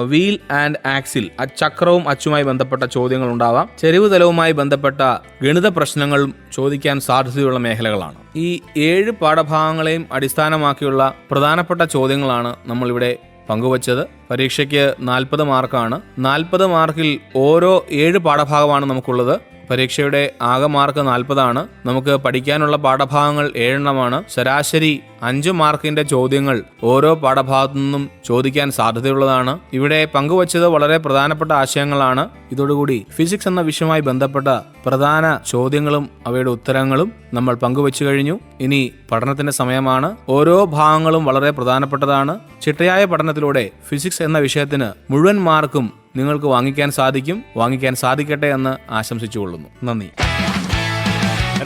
വീൽ ആൻഡ് ആക്സിൽ, ചക്രവും അച്ചുമായി ബന്ധപ്പെട്ട ചോദ്യങ്ങൾ ഉണ്ടാവാം. ചെരിവ് തലവുമായി ബന്ധപ്പെട്ട ഗണിത പ്രശ്നങ്ങളും ചോദിക്കാൻ സാധ്യതയുള്ള മേഖലകളാണ്. ഈ 7 പാഠഭാഗങ്ങളെയും അടിസ്ഥാനമാക്കിയുള്ള പ്രധാനപ്പെട്ട ചോദ്യങ്ങളാണ് നമ്മളിവിടെ പങ്കുവച്ചത്. പരീക്ഷയ്ക്ക് 40 മാർക്കാണ്. 40 മാർക്കിൽ ഓരോ 7 പാഠഭാഗമാണ് നമുക്കുള്ളത്. പരീക്ഷയുടെ ആകെ മാർക്ക് 40 നമുക്ക് പഠിക്കാനുള്ള പാഠഭാഗങ്ങൾ 7 ശരാശരി 5 മാർക്കിന്റെ ചോദ്യങ്ങൾ ഓരോ പാഠഭാഗത്തു നിന്നും ചോദിക്കാൻ സാധ്യതയുള്ളതാണ്. ഇവിടെ പങ്കുവച്ചത് വളരെ പ്രധാനപ്പെട്ട ആശയങ്ങളാണ്. ഇതോടുകൂടി ഫിസിക്സ് എന്ന വിഷയവുമായി ബന്ധപ്പെട്ട പ്രധാന ചോദ്യങ്ങളും അവയുടെ ഉത്തരങ്ങളും നമ്മൾ പങ്കുവച്ചു കഴിഞ്ഞു. ഇനി പഠനത്തിന്റെ സമയമാണ്. ഓരോ ഭാഗങ്ങളും വളരെ പ്രധാനപ്പെട്ടതാണ്. ചിട്ടയായ പഠനത്തിലൂടെ ഫിസിക്സ് എന്ന വിഷയത്തിന് മുഴുവൻ മാർക്കും നിങ്ങൾക്ക് വാങ്ങിക്കാൻ സാധിക്കട്ടെ എന്ന് ആശംസിച്ചുകൊള്ളുന്നു. നന്ദി.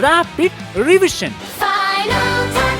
Rapid revision. Final time.